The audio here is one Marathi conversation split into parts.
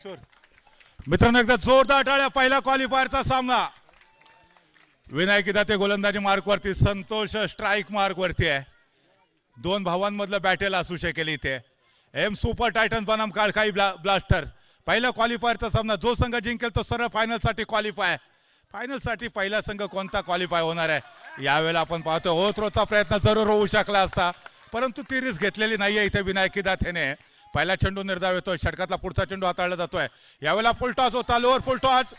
मित्रांनो एकदा जोरदार टाळ्या. पहिला क्वालिफायरचा सामना. विनायक इदाते गोलंदाजी मार्कवरती, संतोष स्ट्राईक मार्कवरती आहे. दोन भावांमधलं बॅटल असू शकेल इथे. एम सुपर टायटन बनाम काळखाई ब्लास्टर्स. पहिला क्वालिफायरचा सामना. जो संघ जिंकेल तो सरळ फायनलसाठी क्वालिफाय. फायनलसाठी पहिला संघ कोणता क्वालिफाय होणार आहे यावेळेला आपण पाहतो. होतरोचा प्रयत्न जरूर होऊ शकला असता, परंतु ती रिस्क घेतलेली नाहीये इथे विनायक इदातेने. पहिला चेंडू निर्धाव येतोय. षटकातला पुढचा चेंडू हाताळला जातोय. यावेळेला फुलटॉस होता. Lower full toss.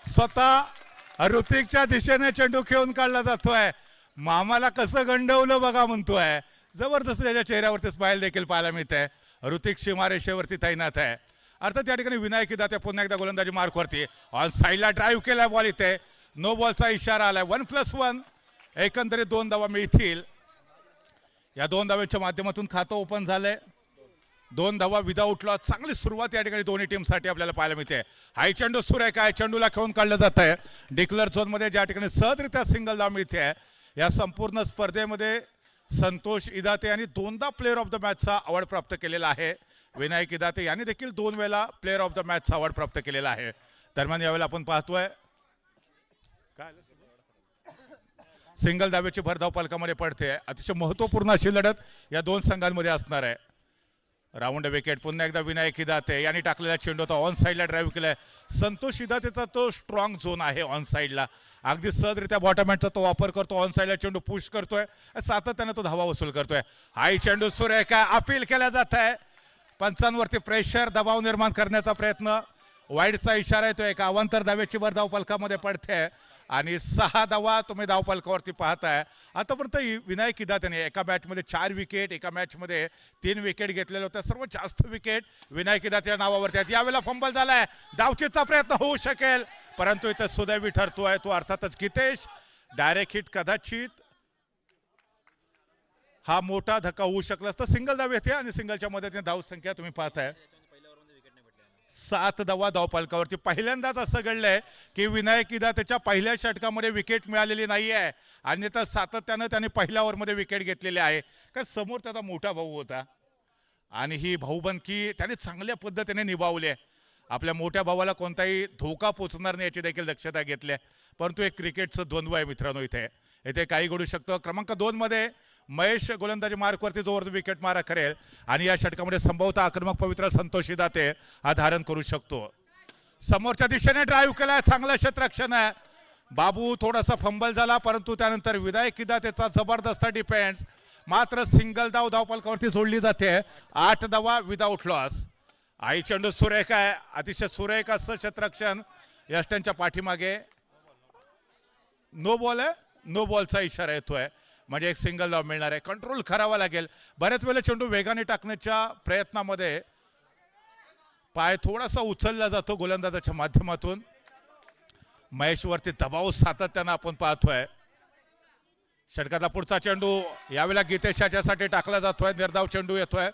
स्वतः ऋतिकच्या दिशेने चेंडू खेळून काढला जातोय. मामाला कसं गंडवलं बघा म्हणतोय. जबरदस्त त्याच्या चेहऱ्यावरती स्माइल देखील पाहायला मिळते. ऋतिक सीमारेषेवरती तैनात आहे. अर्थात या ठिकाणी विनायक इदाते पुन्हा एकदा गोलंदाजी मार्कवरती. ऑन साईडला ड्राईव्ह केलाय बॉल इथे. नो बॉलचा इशारा आलाय. 1+1 एकंदरीत 2 धावा मिळतील. या 2 धाव्यांच्या माध्यमातून खातं ओपन झालंय. 2 धावा विदाऊट लॉस. चांगली सुरुवात या ठिकाणी दोन्ही टीमसाठी आपल्याला पाहायला मिळते. हाय चेंडू सुरेख आहे. चेंडूला खेळून काढलं जात आहे. डिक्लेअर झोनमध्ये ज्या ठिकाणी सहजरित्या सिंगल धाव मिळते. या संपूर्ण स्पर्धेमध्ये संतोष इदाते यांनी 2दा प्लेअर ऑफ द मॅचचा अवॉर्ड प्राप्त केलेला आहे. विनायक इदाते यांनी देखील 2 वेळा प्लेअर ऑफ द मॅचचा अवॉर्ड प्राप्त केलेला आहे. दरम्यान यावेळेला आपण पाहतोय सिंगल धावेची भरधाव पालकामध्ये पडते. अतिशय महत्वपूर्ण अशी लढत या 2 संघांमध्ये असणार आहे. Round wicket. पुन्हा एकदा विनायक इदाते यांनी टाकलेला चेंडू होता. ऑन साईडला ड्राईव्ह केलाय. संतोष इदातेचा तो स्ट्रॉंग झोन आहे ऑन साईडला. अगदी सहजरित्या बॉटम हँडचा तो वापर करतो. ऑन साईडला चेंडू पुश करतोय. सातत्याने तो धावा वसूल करतोय. हाय चेंडू सुरेख आहे. अपील केला जात आहे. पंचांवरती प्रेशर, दबाव निर्माण करण्याचा प्रयत्न. वाईडचा इशारा येतोय. एका अवांतर धावेची भर धाव फलकामध्ये पडते आणि 6 धावा तुम्ही धाव फलकावरती पाहताय. आतापर्यंत विनायक इदातेने एका मॅचमध्ये 4 विकेट, एका मॅचमध्ये 3 विकेट घेतलेल्या होत्या. सर्वात जास्त विकेट विनायक इदातेच्या नावावरती आहेत. यावेळेला फंबल झालाय. धावचीचा प्रयत्न होऊ शकेल, परंतु इथं सुदैवी ठरतोय तो अर्थातच गितेश. डायरेक्ट हिट कदाचित हा मोठा धक्का होऊ शकला असता. सिंगल धाव येते आणि सिंगलच्या मदतीने धाव संख्या तुम्ही पाहताय 7 धावा धाव फलकावरती. पहिल्यांदाच असं घडलंय की विनायक इदातेच्या पहिल्या षटकामध्ये विकेट मिळालेली नाही आहे आणि तर सातत्यानं त्याने पहिल्या ओव्हरमध्ये विकेट घेतलेली आहे. कारण समोर त्याचा मोठा भाऊ होता आणि ही भाऊबंदकी त्याने चांगल्या पद्धतीने निभावली आहे. आपल्या मोठ्या भावाला कोणताही धोका पोचणार नाही याची देखील दक्षता घेतली आहे. परंतु एक क्रिकेटचं द्वंद्व आहे मित्रांनो. इथे काही घडू शकतं. क्रमांक 2 मध्ये महेश गोलंदाजी मार्कवरती जोर विकेट मारा करेल आणि या षटकामध्ये संभवतः आक्रमक पवित्र संतोष इदाते हा धारण करू शकतो. समोरच्या दिशेने ड्राईव्ह केलाय. चांगलं क्षेत्ररक्षण आहे. बाबू थोडासा फंबल झाला, परंतु त्यानंतर विनायक इदातेचा जबरदस्त डिफेन्स. मात्र सिंगल धाव धावफलकावरती सोडली जाते. 8 धावा विदाऊट लॉस. आई चेंडू सुरेख आहे. अतिशय सुरेख असं क्षेत्ररक्षण. यष्टनच्या पाठीमागे नो बॉल आहे. नो बॉलचा इशारा येतोय म्हणजे एक सिंगल धाव मिळणार आहे. कंट्रोल करावा लागेल. बऱ्याच वेळेला चेंडू वेगाने टाकण्याच्या प्रयत्नामध्ये पाय थोडासा उचलला जातो गोलंदाजाच्या माध्यमातून. महेशवरती दबाव सातत्यानं आपण पाहतोय. षटकातला पुढचा चेंडू यावेळेला गितेश याच्यासाठी टाकला जातोय. निर्धाव चेंडू येतोय.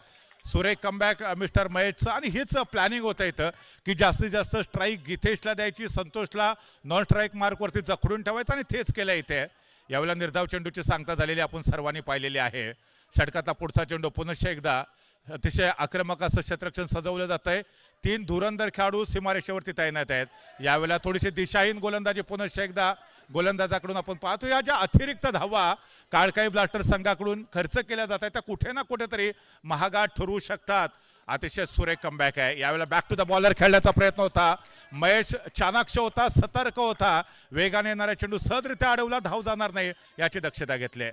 सुरेख कमबॅक मिस्टर महेशचं. आणि हेच प्लॅनिंग होतं इथं की जास्तीत जास्त स्ट्राईक गितेशला द्यायची, संतोषला नॉन स्ट्राईक मार्कवरती जखडून ठेवायचं आणि तेच केलं इथे. यावेळेला निर्धाव चेंडूची सांगता झालेली आपण सर्वांनी पाहिलेली आहे. षटकातला पुढचा चेंडू पुनश्च एकदा अतिशय आक्रमक असं क्षेत्ररक्षण सजवलं जात आहे. 3 धुरंधर खेळाडू सीमारेषेवरती तैनात आहेत. यावेळेला थोडीशी दिशाहीन गोलंदाजी पुनश्च एकदा गोलंदाजाकडून आपण पाहतो. या ज्या अतिरिक्त धावा काळखाई ब्लास्टर संघाकडून खर्च केल्या जात आहेत त्या कुठे ना कुठेतरी महागात ठरवू शकतात. अतिशय सुरेख कमबॅक आहे. यावेळेला बॅक टू द बॉलर खेळण्याचा प्रयत्न होता. महेश चाणाक्ष होता, सतर्क होता. वेगाने येणारा चेंडू सहजरित्या अडवला. धाव जाणार नाही याची दक्षता घेतली.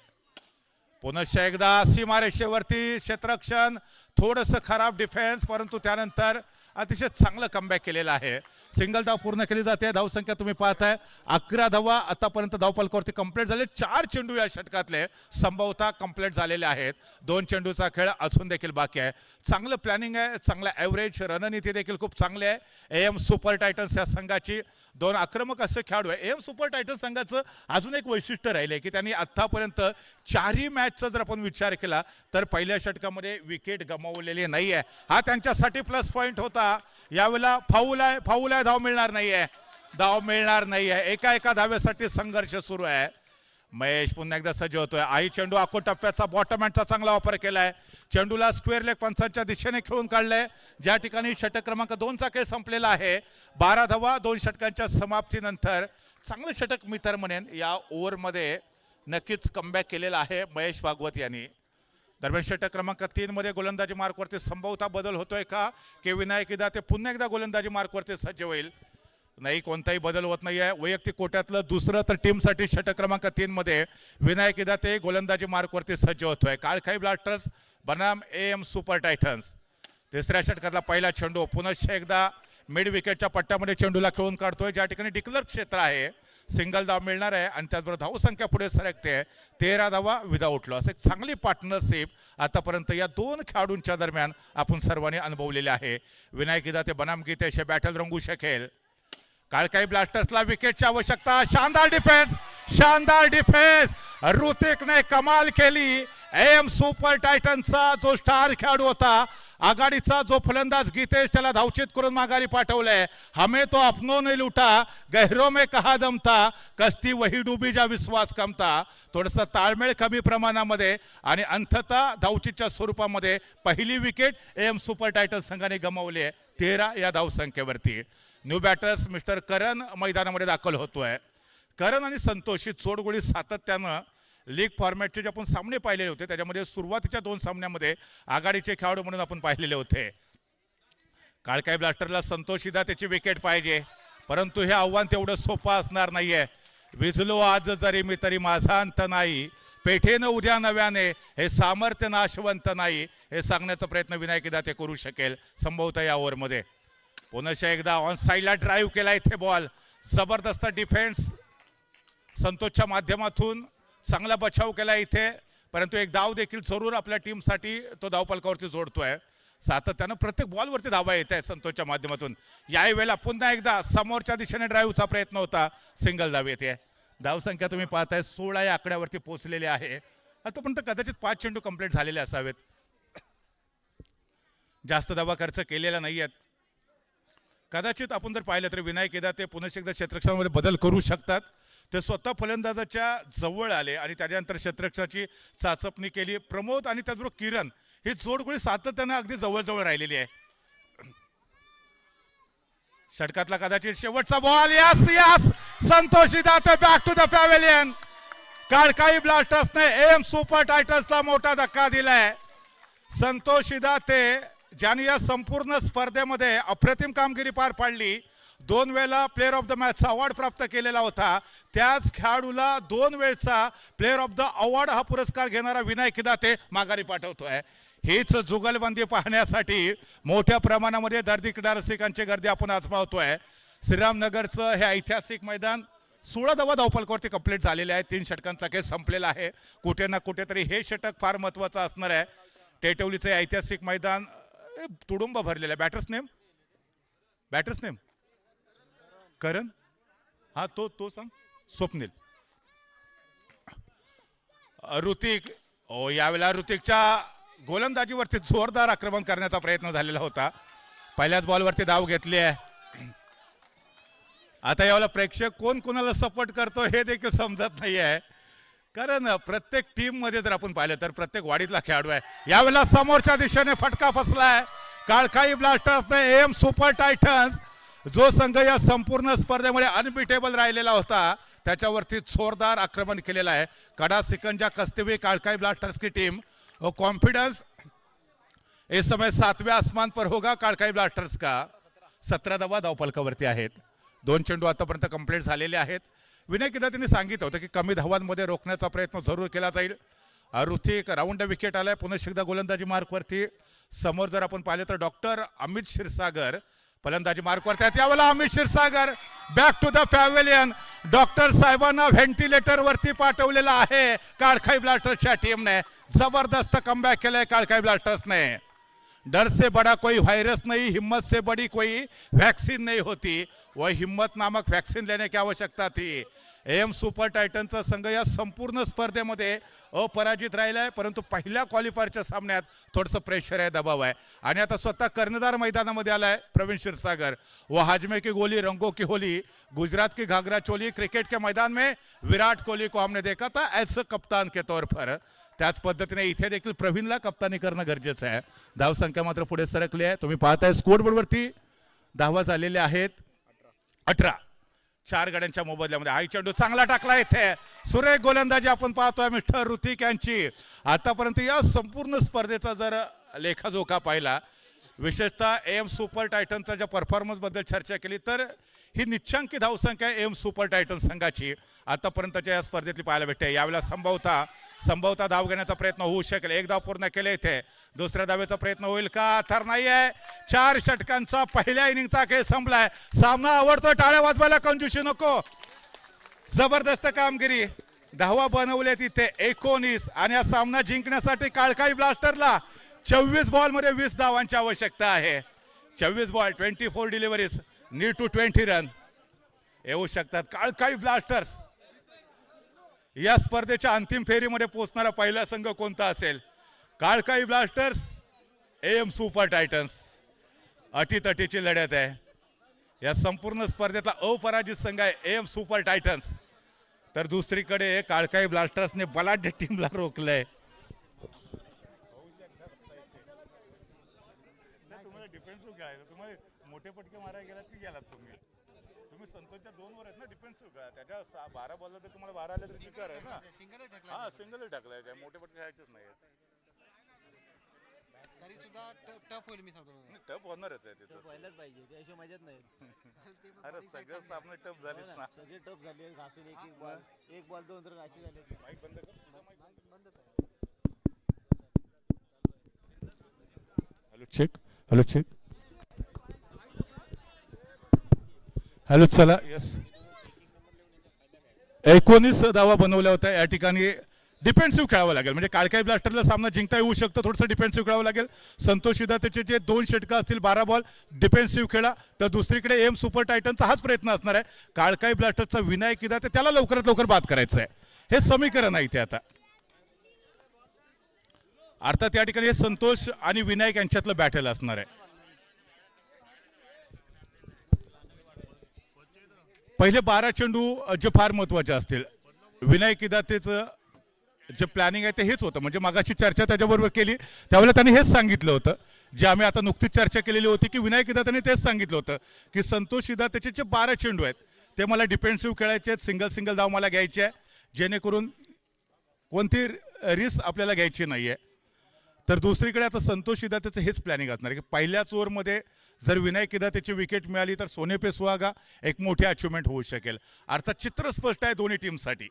पुनश्च एकदा सीमारेषेवरती क्षेत्ररक्षण. थोडंसं खराब डिफेन्स, परंतु त्यानंतर अतिशय चांगलं कमबॅक केलेलं आहे. सिंगल धाव पूर्ण केली जाते. धावसंख्या तुम्ही पाहताय 11 धावा आतापर्यंत धावफलकावरती कंप्लीट झाले. 4 चेंडू या षटकातले संभवतः कंप्लीट झालेले आहेत. 2 चेंडूचा खेळ अजून देखील बाकी आहे. चांगलं प्लॅनिंग आहे. चांगलं ॲव्हरेज रणनीती देखील खूप चांगली आहे. एम सुपर टायटन्स या संघाची. 2 आक्रमक असे खेळाडू आहे. एम सुपर टायटन्स संघाचं अजून एक वैशिष्ट्य राहिले की त्यांनी आतापर्यंत 4ही मॅचचा जर आपण विचार केला तर पहिल्या षटकामध्ये विकेट गमावलेली नाही आहे. हा त्यांच्यासाठी प्लस पॉईंट होता. यावेळेला फाऊल आहे. धाव मिळणार नाहीये. एका धावेसाठी संघर्ष सुरू आहे. महेश पुन्हा एकदा सज्ज होतोय. आई चेंडू आखो टप्प्याचा बॉटम हँडचा चांगला वापर केलाय. चेंडूला स्क्वेअर लेग पंचांच्या दिशेने खेळून काढलंय. ज्या ठिकाणी षटक क्रमांक 2चा खेळ संपलेला आहे. 12 धावा 2 षटकांच्या समाप्तीनंतर चांगलं षटक मी तर म्हणेन या ओव्हरमध्ये नक्कीच कमबॅक केलेला आहे महेश भागवत यांनी. दरम्यान षटक क्रमांक 3 मध्ये गोलंदाजी मार्कवरती संभवता बदल होतोय का की विनायक इदा ते पुन्हा एकदा गोलंदाजी मार्कवरती सज्ज होईल? नाही, कोणताही बदल होत नाहीये. वैयक्तिक कोट्यातलं दुसरं तर टीमसाठी षटक क्रमांक 3 मध्ये विनायक इदा ते गोलंदाजी मार्कवरती सज्ज होतोय. काळखाई ब्लास्टर्स बनाम AM सुपर टायटन्स. तिसऱ्या षटकातला पहिला चेंडू पुनश्च एकदा मिड विकेटच्या पट्ट्यामध्ये चेंडूला खेळून काढतोय. ज्या ठिकाणी डिक्लेअर क्षेत्र आहे सिंगल धाव मिळणार आहे आणि त्याचबरोबर धावसंख्या पुढे सरकते. 13 धावा विदाऊट लॉस. एक चांगली पार्टनरशिप आतापर्यंत या दोन खेळाडूंच्या दरम्यान आपण सर्वांनी अनुभवलेले आहे. विनायक इदा ते बनाम गीतेशे बॅटल रंगू शकेल. काळखाई ब्लास्टर्सला विकेटची आवश्यकता. शानदार डिफेन्स, शानदार डिफेन्स. ऋतिकने कमाल केली. AM सुपर टायटनचा जो स्टार खेळाडू होता, आघाडीचा जो फलंदाज गीतेश, त्याला धावचित करून माघारी पाठवलंय. हमें तो अपनों ने लुटा, गहरों में कहा दम था, कस्ती वही डुबी जा विश्वास कमता. थोडंसं ताळमेळ कमी प्रमाणामध्ये आणि अंततः धावचितच्या स्वरूपामध्ये पहिली विकेट AM सुपर टायटन संघाने गमावली आहे 13 या धावसंख्येवरती. न्यू बॅटर्स मिस्टर करण मैदानामध्ये दाखल होतोय. करण आणि संतोष ही चोडगोळी सातत्यानं लीग फॉर्मॅटचे जे आपण सामने पाहिलेले होते त्याच्यामध्ये सुरुवातीच्या 2 सामन्यामध्ये आघाडीचे खेळाडू म्हणून आपण पाहिलेले होते. काळखाई ब्लास्टरला संतोष इदा त्याची विकेट पाहिजे, परंतु हे आव्हान तेवढं सोपं असणार नाहीये. विझलो आज जरी मी तरी माझा अंत नाही, पेठेनं उद्या नव्याने हे सामर्थ्य नाशवंत नाही, हे सांगण्याचा प्रयत्न विनायक इदा ते करू शकेल संभवतः या ओव्हरमध्ये. पुनश्च एकदा ऑन साईडला ड्राईव्ह केला इथे बॉल. जबरदस्त डिफेन्स संतोषच्या माध्यमातून, चांगला बचाव केला इथे, परंतु एक धाव देखील जरूर आपल्या टीमसाठी तो धावफलकावरती जोडतोय. सातत्यानं प्रत्येक बॉलवरती धावा येत आहे संतोषच्या माध्यमातून. याही वेळेला पुन्हा एकदा समोरच्या दिशेने ड्राईव्हचा प्रयत्न होता, सिंगल धाव येते. धावसंख्या तुम्ही पाहताय 16 या आकड्यावरती पोहोचलेली आहे. आतापर्यंत कदाचित 5 चेंडू कंप्लीट झालेले असावेत. जास्त धावा खर्च केलेला नाही आहेत. कदाचित आपण जर पाहिलं तर विनायक इदा ते पुन्हा एकदा क्षेत्ररक्षणामध्ये बदल करू शकतात. ते स्वतः फलंदाजाच्या जवळ आले आणि त्यानंतर क्षेत्ररक्षणाची चाचपणी केली. प्रमोद आणि त्याचबरोबर किरण ही जोडगोळी सातत्यानं अगदी जवळजवळ राहिलेली आहे. षटकातला कदाचित शेवटचा बॉल. यस यस, संतोष इदा ते बॅक टू द पॅव्हेलियन. काळखाई ब्लास्टर्सने AM सुपर टायटन्सला मोठा धक्का दिलाय. संतोष इदा ते ज्याने या संपूर्ण स्पर्धेमध्ये अप्रतिम कामगिरी पार पाडली, 2 वेळेला प्लेअर ऑफ द मॅचचा अवॉर्ड प्राप्त केलेला होता, त्याच खेळाडूला 2 वेळचा प्लेअर ऑफ द अवॉर्ड हा पुरस्कार घेणारा विनायक इदा ते माघारी पाठवतोय. हीच जुगलबंदी पाहण्यासाठी मोठ्या प्रमाणामध्ये दर्दी क्रीडा रसिकांची गर्दी आपण आज पाहतोय. श्रीरामनगरचं हे ऐतिहासिक मैदान 16 धावा धावफलकावरती कंप्लीट झालेले आहे. 3 षटकांचा खेळ संपलेला आहे. कुठे ना कुठेतरी हे षटक फार महत्वाचं असणार आहे. टेटवलीचं ऐतिहासिक मैदान तुडुंब भरलेलं आहे. बॅटर्स नेम करण, हा तो सांग. स्वप्नील, ऋतिक. यावेळेला ऋतिकच्या गोलंदाजीवरती जोरदार आक्रमण करण्याचा प्रयत्न झालेला होता. पहिल्याच बॉलवरती धाव घेतली आहे. आता यावेळेला प्रेक्षक कोण कोणाला सपोर्ट करतो हे देखील समजत नाही आहे, कारण प्रत्येक टीम मध्ये जर आपण पाहिलं तर प्रत्येक वाडीतला खेळाडू आहे. यावेळेला समोरच्या दिशेने फटका फसलाय. काळखाई ब्लास्टर्सने AM सुपर टायटन्स जो संघ या संपूर्ण स्पर्धेमध्ये अनबिटेबल राहिलेला होता त्याच्यावरती जोरदार आक्रमण केलेलं आहे. कडा सिकंजा कसते हुए काळखाई ब्लास्टर्स की टीम और कॉन्फिडेंस इस समय 7वें आसमान पर होगा काळखाई ब्लास्टर्स का. 17 धावा धावफलकावरती आहेत. 2 चेंडू आतापर्यंत कंप्लीट झालेले आहेत. विनायक इदा त्यांनी सांगितलं होतं की कमी धावांमध्ये रोखण्याचा प्रयत्न जरूर केला जाईल. ऋतिक राऊंड विकेट आलाय. पुन्हा एकदा गोलंदाजी मार्कवरती. समोर जर आपण पाहिलं तर डॉक्टर अमित क्षीरसागर फलंदाजी मार्कवरती आहेत. यावेळेला Amit Kshirsagar back to the pavilion. Doctor साहेबांना व्हेंटिलेटर वरती पाठवलेला आहे काळखाई ब्लास्टर्सच्या टीमने. जबरदस्त कमबॅक केलाय काळखाई ब्लास्टर्सने. डर से बड़ा कोई वायरस नहीं, हिम्मत से बड़ी कोई वैक्सीन नहीं होती. वह हिम्मत नामक वैक्सीन लेने की आवश्यकता थी. एम सुपर टायटनचा संघ या संपूर्ण स्पर्धेमध्ये अपराजित राहिला आहे, परंतु पहिल्या क्वालिफायरच्या सामन्यात थोडंसं प्रेशर आहे, दबाव आहे. आणि आता स्वतः कर्णधार मैदानामध्ये आलाय प्रवीण क्षीरसागर. वो हाजमे की गोली रंगों की होली, गुजरात की घाघरा चोली, क्रिकेट के मैदान में विराट कोहली को हमने देखा था एज अ कप्तान के तौर पर. त्याच पद्धतीने इथे देखील प्रवीणला कप्तानी करणं गरजेचं आहे. धावसंख्या मात्र पुढे सरकली आहे. तुम्ही पाहताय स्कोरबोर्डवरती धावा झालेल्या आहेत 18. 4 गड्यांच्या मोबदल्यामध्ये आई चेंडू चांगला टाकला इथे. सुरेख गोलंदाजी आपण पाहतोय मिस्टर ऋतिक यांची. आतापर्यंत या संपूर्ण स्पर्धेचा जर लेखाजोखा पाहिला, विशेषतः एम सुपर टायटनचा ज्या परफॉर्मन्स बद्दल चर्चा केली, तर ही निश्चांकी धावसंख्या एम सुपर टायटन संघाची आतापर्यंतच्या या स्पर्धेतली पाहायला भेटते. यावेळेला संभवता धाव घेण्याचा प्रयत्न होऊ शकेल. एक धाव पूर्ण केले इथे. दुसऱ्या धावेचा प्रयत्न होईल का, तर नाही आहे. 4 षटकांचा पहिल्या इनिंगचा खेळ संपलाय. सामना आवडतो, टाळ्या वाजवायला कंजूशी नको. जबरदस्त कामगिरी. धावा बनवल्या तिथे 19 आणि हा सामना जिंकण्यासाठी काळकाई ब्लास्टरला 24 बॉलमध्ये 20 धावांची आवश्यकता आहे. 24 ball 24 deliveries, need to 20 run येऊ शकतात. काळकाई ब्लास्टर्स या स्पर्धेच्या अंतिम फेरीमध्ये पोहोचणारा पहिला संघ कोणता असेल? काळकाई ब्लास्टर्स, एम सुपर टायटन्स. अटीतटीची लढत आहे. या संपूर्ण स्पर्धेतला अपराजित संघ आहे एम सुपर टायटन्स. तर दुसरीकडे काळकाई ब्लास्टर्सने बलाढ्य टीमला रोखलंय. तुम्हाला डिफेन्सिव्ह खेळायचं, तुम्हाला मोठे पटके मारायला गेलात की गेलात तुम्ही संतोषच्या 2 वर आहेत ना डिफेन्सिव्ह खेळा. त्याच्या 12 बॉलला तर तुम्हाला 12 आले तर चिकार आहे ना. हा सिंगल टाकलाय, मोठे पटके खेळायचेच नाही. तरी सुद्धा टफ होईल. मी सांगतो टफ होणारच आहे तिथं. व्हायलाच पाहिजे, त्याशिवाय मजाच नाही. अरे सगळं सामने टफ झालेत ना. सगळे टफ झाले. घासून एक बॉल 2 रन असे झाले. माईक बंद कर. Hello check. Hello check. Hello चला. यस, 19 धावा बनवल्या होत्या. या ठिकाणी डिफेन्सिव्ह खेळावं लागेल, म्हणजे काळकाई ब्लास्टरला सामना जिंकता येऊ शकतो. थोडंसं डिफेन्सिव्ह खेळावं लागेल. संतोष शिदातेचे जे 2 षटकं असतील, 12 बॉल डिफेन्सिव्ह खेळा. तर दुसरीकडे एम सुपर टायटनचा हाच प्रयत्न असणार आहे. काळकाई ब्लास्टरचा विनायक किदाते त्याला लवकरात लवकर बाद करायचं आहे. हे समीकरण आहे इथे आता. अर्थात या ठिकाणी हे संतोष आणि विनायक यांच्यातलं बॅटल असणार आहे. पहिले 12 चेंडू जे फार महत्वाचे असतील. विनायक किदातेचं जे प्लॅनिंग आहे ते हेच होतं. म्हणजे मागाशी चर्चा त्याच्याबरोबर केली त्यावेळेला त्यांनी हेच सांगितलं होतं, जे आम्ही आता नुकतीच चर्चा केलेली होती, की विनायक किदातेने तेच सांगितलं होतं की संतोष किदातेचे जे 12 चेंडू आहेत ते मला डिफेन्सिव्ह खेळायचे आहेत. सिंगल धाव मला घ्यायची आहे, जेणेकरून कोणती रिस्क आपल्याला घ्यायची नाहीये. तर दुसरीकडे आता संतोष किदातेचं हेच प्लॅनिंग असणार आहे की पहिल्याच ओव्हरमध्ये जर विनायक किदातेची विकेट मिळाली तर सोने पे सुहागा एक मोठी अचिव्हमेंट होऊ शकेल. अर्थात चित्र स्पष्ट आहे दोन्ही टीमसाठी.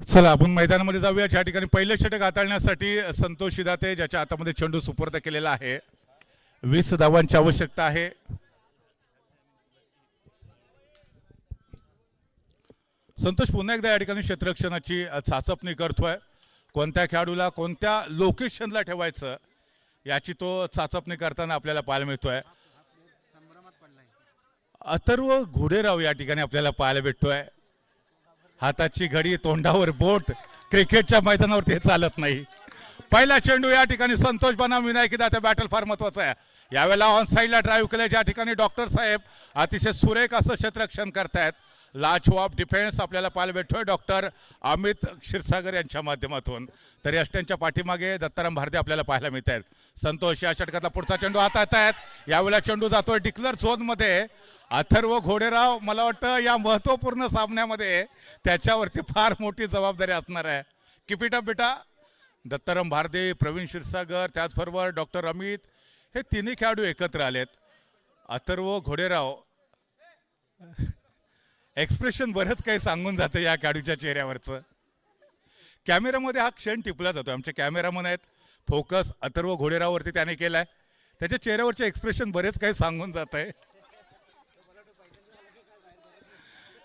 चला आपण मैदानामध्ये जाऊया. ज्या ठिकाणी पहिले षटक हाताळण्यासाठी संतोष शिदाते, ज्याच्या हातामध्ये चेंडू सुपूर्द केलेला आहे. 20 धावांची आवश्यकता आहे. संतोष पुन्हा एकदा या ठिकाणी क्षेत्ररक्षणाची चाचपणी करतोय. कोणत्या खेळाडूला कोणत्या लोकेशनला ठेवायचं याची तो चाचपणी करताना आपल्याला पाहायला मिळतोय. अथर्व घोडेराव या ठिकाणी आपल्याला पाहायला भेटतोय. हाताची घडी, तोंडावर बोट, क्रिकेटच्या मैदानावरती हे चालत नाही. पहिला चेंडू या ठिकाणी संतोष बनाम विनायक किदाते. बॅटल फार महत्वाचं आहे. यावेळेला ऑन साईडला ड्राईव्ह केलं, ज्या ठिकाणी डॉक्टर साहेब अतिशय सुरेख असं क्षेत्ररक्षण करतायत. लाजवाब डिफेन्स आपल्याला पाहायला भेटतोय डॉक्टर अमित क्षीरसागर यांच्या माध्यमातून. तर यष्ट्यांच्या पाठीमागे दत्ताराम भारदे आपल्याला पाहायला मिळत आहेत. संतोष या षटकातला पुढचा चेंडू हातात आहेत. यावेळेला चेंडू जातोय डिक्लर झोनमध्ये. अथर्व घोडेराव मला वाटतं या महत्वपूर्ण सामन्यामध्ये त्याच्यावरती फार मोठी जबाबदारी असणार आहे. कीप इट अप बेटा. दत्ताराम भारदे, प्रवीण क्षीरसागर, त्याचबरोबर डॉक्टर अमित, हे तिन्ही खेळाडू एकत्र आलेत. अथर्व घोडेराव एक्सप्रेशन बरंच काही सांगून जातं या खेळाडूच्या चेहऱ्यावरचं. कॅमेरामध्ये हा क्षण टिपला जातो. आमचे कॅमेरामन आहेत, फोकस अथर्व घोडेराववरती त्याने केलाय. त्याच्या चेहऱ्यावरचे एक्सप्रेशन बरेच काही सांगून जात आहे.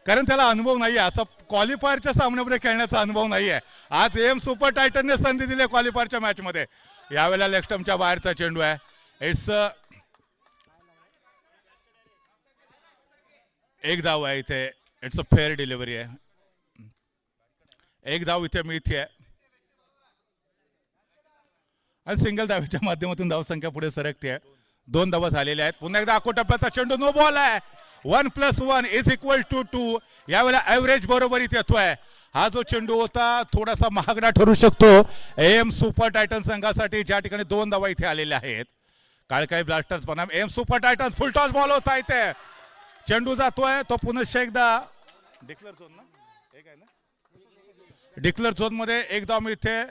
कारण त्याला अनुभव नाही आहे, असा क्वालिफायरच्या सामन्यामध्ये खेळण्याचा अनुभव नाही आहे. आज एम सुपर टायटनने संधी दिली क्वालिफायरच्या मॅचमध्ये. यावेळेला लेग स्टंपच्या बाहेरचा चेंडू आहे. इट्स एक धाव आहे इथे. इट्स अ फेअर डिलिव्हरी आहे. एक धाव इथे मिळते आणि सिंगल धावेच्या माध्यमातून धावसंख्या पुढे सरकते. 2 धावा झालेल्या आहेत. पुन्हा एकदा आकोटप्प्याचा चेंडू नो बॉल आहे. 1+1 = 2. यावेळेला ऍव्हरेज बरोबरीत येतोय. हा जो चेंडू होता थोडासा महागडा ठरू शकतो एम सुपर टायटन संघासाठी, ज्या ठिकाणी 2 धावा इथे आलेल्या आहेत. काळकाई ब्लास्टर्स बनाम am super Titan. Full toss ball होता इथे. चेंडू जातोय तो पुन्हा एकदा डिक्लेअर झोन ना, एक आहे ना, डिक्लेअर झोन मध्ये एक धाव मिळते.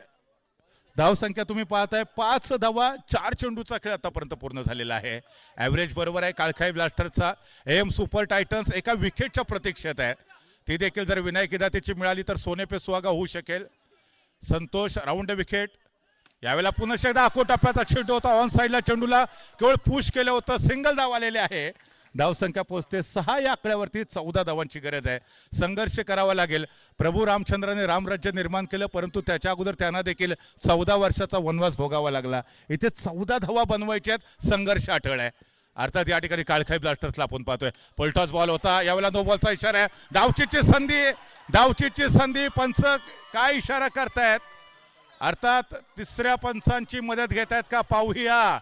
धावसंख्या तुम्ही पाहताय 5 धावा 4 चेंडूचा खेळ आतापर्यंत पूर्ण झालेला आहे. ऍव्हरेज बरोबर आहे काळखाई ब्लास्टर्सचा. एम सुपर टायटन्स एका विकेटच्या प्रतीक्षेत आहे. ती देखील जर विनायक इदातेची मिळाली तर सोने पे सुहागा होऊ शकेल. Santosh round wicket. यावेळेला पुन्हा एकदा आकोटप्प्याचा चेंडू होता. ऑन साईडला चेंडूला केवळ पुश केलं होतं. सिंगल धाव आलेले आहे. धावसंख्या पोहोचते 6 या आकड्यावरती. 14 धावांची गरज आहे. संघर्ष करावा लागेल. प्रभू रामचंद्राने रामराज्य निर्माण केलं, परंतु त्याच्या अगोदर त्यांना देखील 14 वर्षाचा वनवास भोगावा लागला. इथे 14 धावा बनवायच्यात. संघर्ष अटळ आहे. अर्थात या ठिकाणी काळखाई ब्लास्टर्सला आपण पाहतोय. पलटॉस बॉल होता. यावेळेला नो बॉलचा इशारा आहे. धावचीची संधी. पंच काय इशारा करतायत? अर्थात तिसऱ्या पंचांची मदत घेत आहेत का पाहूया.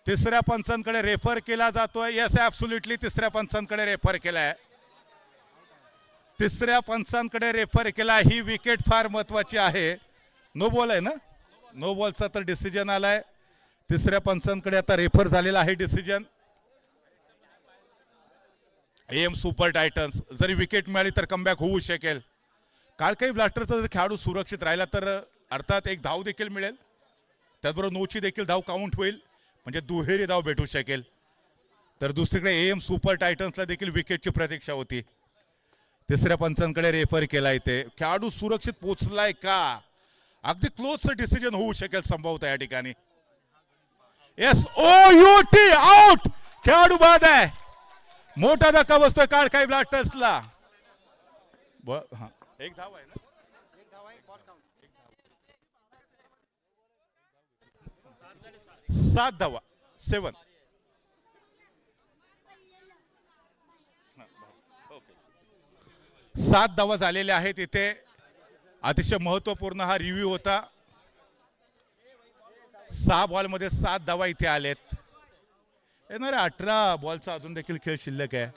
तिसऱ्या पंचांकडे रेफर केला जातोय. येस ऍब्सोल्युटली तिसऱ्या पंचांकडे रेफर केलाय. तिसऱ्या पंचांकडे रेफर केला. ही विकेट फार महत्वाची आहे. नो बॉल आहे ना, नो बॉलचा तर डिसिजन आलाय. तिसऱ्या पंचांकडे आता रेफर झालेला आहे डिसिजन. एम सुपर टायटन्स जरी विकेट मिळाली तर कमबॅक होऊ शकेल. काळखाई ब्लास्टरचा जर खेळाडू सुरक्षित राहिला तर अर्थात एक धाव देखील मिळेल. त्याचबरोबर नोची देखील धाव काउंट होईल, म्हणजे दुहेरी धाव भेटू शकेल. तर दुसरीकडे एम सुपर टायटन्सला देखील विकेटची प्रतीक्षा होती. तिसऱ्या पंचांकडे रेफर केला. इथे खेळाडू सुरक्षित पोहोचलाय का? अगदी क्लोज डिसिजन होऊ शकेल संभवतः या ठिकाणी. SOUT out. खेळाडू बाद आहे. मोठा धक्का बसतोय काळखाई ब्लास्टर्सला. एक धाव आहे ना, 7 धावा 7. ओके, 7 धावा झालेल्या आहेत. इथे अतिशय महत्वपूर्ण हा रिव्ह्यू होता. 6 बॉलमध्ये 7 धावा इथे आलेत. येणाऱ्या 18 बॉलचा अजून देखील खेळ शिल्लक आहे.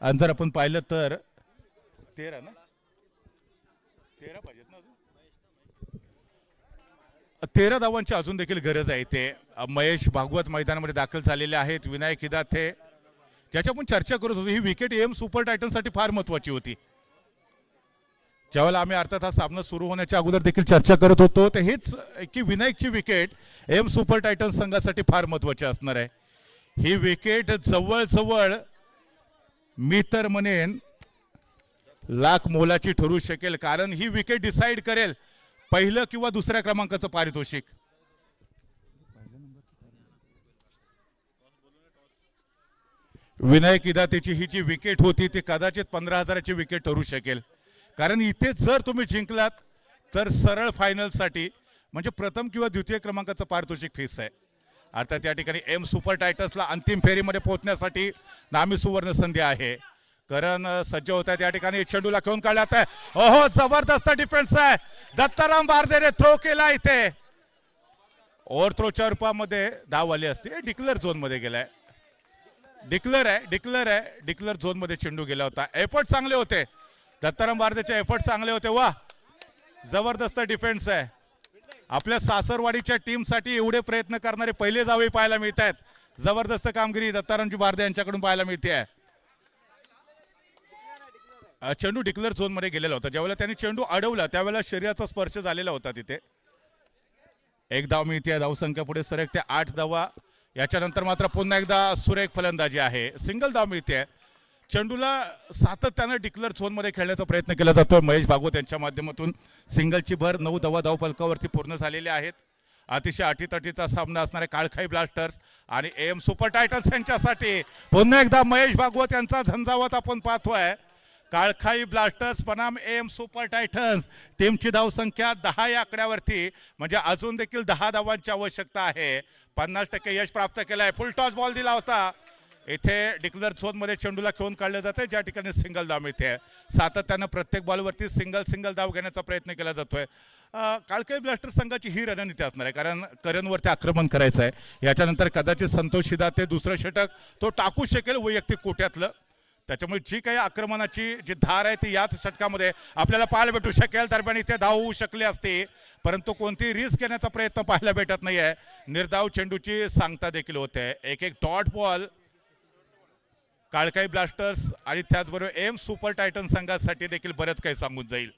आणि जर आपण पाहिलं तर 13 ना, 13 पाहिजेत ना अजून. 13 धावांची अजून देखील गरज आहे. इथे महेश भागवत मैदानामध्ये दाखल झालेले आहेत. विनायक इदाते, ज्याची आपण चर्चा करत होतो. ही विकेट एम सुपर टायटनसाठी फार महत्वाची होती. ज्यावेळेला आम्ही अर्थात हा सामना सुरू होण्याच्या अगोदर देखील चर्चा करत होतो ते हेच की विनायकची विकेट एम सुपर टायटन संघासाठी फार महत्वाची असणार आहे. ही विकेट जवळजवळ मी तर म्हणेन लाख मोलाची ठरू शकेल, कारण ही विकेट डिसाइड करेल पहिलं किंवा दुसऱ्या क्रमांकाचं पारितोषिक. विनायक इदातेची ही जी विकेट होती ती कदाचित 15,000ची विकेट ठरू शकेल. कारण इथे जर तुम्ही जिंकलात तर सरळ फायनलसाठी म्हणजे प्रथम किंवा द्वितीय क्रमांकाचं पारितोषिक फिक्स आहे. अर्थात या ठिकाणी एम सुपर टायटन्सला अंतिम फेरीमध्ये पोहोचण्यासाठी नामी सुवर्ण संधी आहे. करण सज्ज होत आहेत. या ठिकाणी चेंडूला खेळून काढल्यात आहे. ओहो, जबरदस्त डिफेन्स आहे. दत्ताराम बारदेने थ्रो केला. इथे ओव्हर थ्रोच्या रूपामध्ये धाव आली असते. डिक्लेअर झोन मध्ये गेलाय. डिक्लेअर झोन मध्ये चेंडू गेला होता. एफर्ट चांगले होते. दत्ताराम बारदेचे एफर्ट चांगले होते. वा, जबरदस्त डिफेन्स आहे. आपल्या सासरवाडीच्या टीमसाठी एवढे प्रयत्न करणारे पहिले जावे पाहायला मिळत आहेत. जबरदस्त कामगिरी दत्तारामजी बारदे यांच्याकडून पाहायला मिळते. चेंडू डिक्लेअर झोन मध्ये गेलेला होता. ज्यावेळेला त्यांनी चेंडू अडवला त्यावेळेला शरीराचा स्पर्श झालेला होता. तिथे एक धाव मिळते. धावसंख्या पुढे सरकते 8 धावा. याच्यानंतर मात्र पुन्हा एकदा सुरेख फलंदाजी आहे. सिंगल धाव मिळते. चेंडूला सातत्याने डिक्लेअर झोन मध्ये खेळण्याचा प्रयत्न केला जातोय महेश भागवत यांच्या माध्यमातून. सिंगलची भर 9 धावा धावफलकावरती पूर्ण झालेल्या आहेत. अतिशय अटीतटीचा सामना असणारे काळखाई ब्लास्टर्स आणि एम सुपर टायटन्स यांच्यासाठी पुन्हा एकदा महेश भागवत यांचा झंझावात आपण पाहतोय. काळखाई ब्लास्टर्स बनाम एम सुपर टायटन्स टीमची धावसंख्या 10 या आकड्यावरती, म्हणजे अजून देखील 10 धावांची आवश्यकता आहे. 50% यश प्राप्त केलं आहे. फुल टॉस बॉल दिला होता. इथे डिक्लेअर झोन मध्ये चेंडूला खेळून काढलं जाते, ज्या ठिकाणी सिंगल धाव मिळते. सातत्यानं प्रत्येक बॉलवरती सिंगल धाव घेण्याचा प्रयत्न केला जातोय. काळखाई ब्लास्टर्स संघाची ही रणनीती असणार आहे, कारण करणवरती आक्रमण करायचं आहे. याच्यानंतर कदाचित संतोष शिदाते दुसरं षटक तो टाकू शकेल वैयक्तिक कोट्यातलं. त्याच्यामुळे जी काही आक्रमणाची जी धार आहे ती याच षटकामध्ये आपल्याला पाहायला भेटू शकेल. दरम्यान इथे धाव होऊ शकली असती, परंतु कोणती रिस्क घेण्याचा प्रयत्न पाहायला भेटत नाहीये. निर्धाव चेंडूची सांगता देखील होते. एक डॉट बॉल काळखाई ब्लास्टर्स आणि त्याचबरोबर एम सुपर टायटन संघासाठी देखील बरेच काही सांगून जाईल.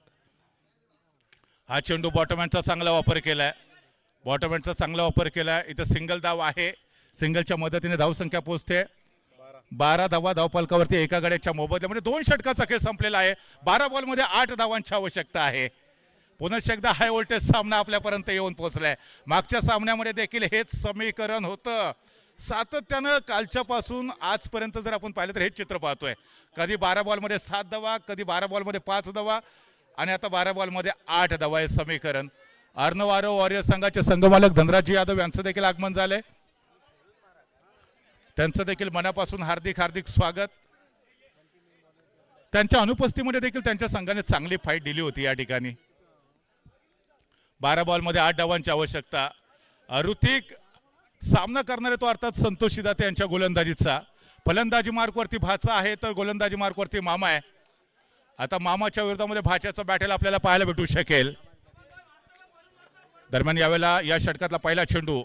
हा चेंडू बॉटमॅनचा चांगला वापर केलाय. इथं सिंगल धाव आहे. सिंगलच्या मदतीने धावसंख्या पोहोचते 12 धावा धावफलकावरती एका गड्याच्या मोबदल्यामध्ये. 2 षटकाचा खेळ संपलेला आहे. 12 बॉलमध्ये 8 धावांची आवश्यकता आहे. पुनश्च एकदा हाय व्होल्टेज सामना आपल्यापर्यंत येऊन पोहोचलाय. मागच्या सामन्यामध्ये देखील हेच समीकरण होतं. सातत्यानं कालच्यापासून आजपर्यंत जर आपण पाहिलं तर हेच चित्र पाहतोय. कधी 12 बॉलमध्ये 7 धावा, कधी 12 बॉलमध्ये 5 धावा आणि आता 12 बॉलमध्ये 8 धावा हे समीकरण. अर्णव आरव वॉरियर संघाचे संघमालक धनराजी यादव यांचं देखील आगमन झालंय. त्यांचं देखील मनापासून हार्दिक स्वागत. त्यांच्या अनुपस्थितीमध्ये देखील त्यांच्या संघाने चांगली फाईट दिली होती या ठिकाणी. 12 बॉलमध्ये 8 धावांची आवश्यकता. ऋतिक सामना करणारे तो अर्थात संतोष शिदाते यांच्या गोलंदाजीचा. फलंदाजी मार्कवरती भाचा आहे तर गोलंदाजी मार्कवरती मामा आहे. आता मामाच्या विरोधामध्ये भाच्याचा बॅटल आपल्याला पाहायला भेटू शकेल. दरम्यान यावेळेला या षटकातला पहिला चेंडू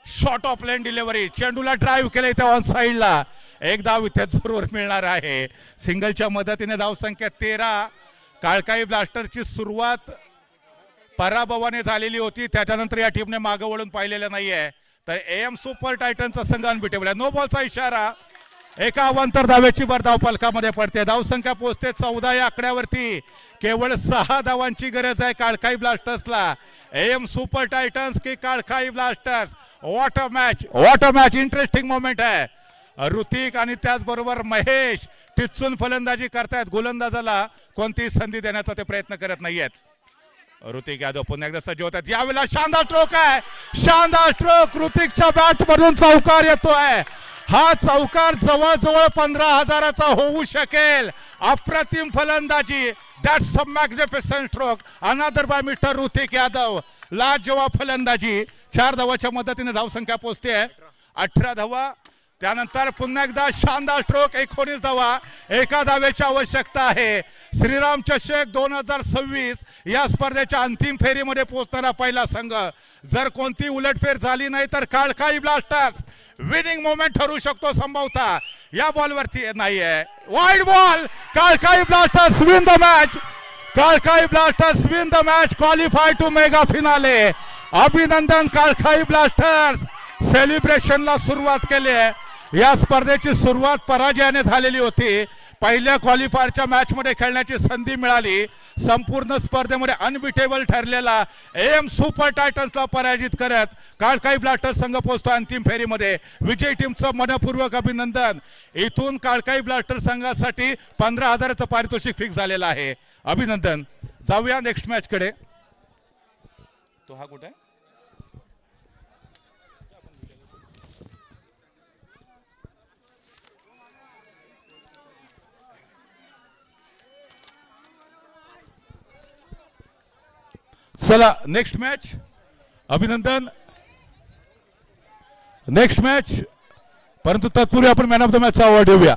शॉर्ट ऑफ लाईन डिलिव्हरी. चेंडूला ड्राईव्ह केलं इथे ऑन साईडला. एक धाव इथे जरूर मिळणार आहे. सिंगलच्या मदतीने धावसंख्या 13. काळखाई ब्लास्टरची सुरुवात पराभवाने झालेली होती. त्याच्यानंतर या टीमने मागे वळून पाहिलेलं नाहीये. तर एम सुपर टायटनचा संघ अनबिटेबल आहे. नो बॉलचा इशारा. एका अवांतर धावेची भर धाव फलकामध्ये पडते. धावसंख्या पोहोचते 14 या आकड्यावरती. केवळ 6 धावांची गरज आहे काळखाई ब्लास्टर्सला. एम सुपर टायटन्स की काळखाई Blasters. What a match. Interesting moment आहे. ऋतिक आणि त्याचबरोबर महेश टिचून फलंदाजी करतायत. गोलंदाजाला कोणतीही संधी देण्याचा ते प्रयत्न करत नाहीयेत. ऋतिक यादव पुन्हा एकदा सज्ज होतात. यावेळेला शानदार स्ट्रोक आहे. ऋतिकच्या बॅट मधून चौकार येतोय. हा चौकार जवळजवळ 15,000चा होऊ शकेल. अप्रतिम फलंदाजी. That's a magnificent stroke. Another by mister Hrithik Yadav. लाजवाब फलंदाजी. 4 धावाच्या मदतीने धावसंख्या पोहोचते 18 धावा. त्यानंतर पुन्हा एकदा शानदार स्ट्रोक. 19 धावा. एका धावेची आवश्यकता आहे. श्रीराम चषक 2026 या स्पर्धेच्या अंतिम फेरीमध्ये पोहोचणारा पहिला संघ. जर कोणती उलटफेर झाली नाही तर काळखाई ब्लास्टर्स विनिंग मोमेंट ठरू शकतो संभवतः. या बॉलवरती नाहीये. Wide ball. काळखाई Blasters win the match. Qualify to mega finale. अभिनंदन काळखाई ब्लास्टर्स. सेलिब्रेशनला सुरुवात केली आहे. या स्पर्धेची सुरुवात पराजयाने झालेली होती. पहिल्या क्वालिफायरच्या मॅच मध्ये खेळण्याची संधी मिळाली. संपूर्ण स्पर्धेमध्ये अनबिटेबल ठरलेला एम सुपर टायटन्सला पराजित करत काळखाई ब्लास्टर्स संघ पोहोचतो अंतिम फेरीमध्ये. विजयी टीमचं मनपूर्वक अभिनंदन. इथून काळखाई ब्लास्टर्स संघासाठी 15,000चं पारितोषिक फिक्स झालेलं आहे. अभिनंदन. जाऊया नेक्स्ट मॅच कडे. तो हा कुठे चला नेक्स्ट मॅच. अभिनंदन. Next match. परंतु तत्पूर्वी आपण मॅन ऑफ द मॅचचा अवॉर्ड देऊया.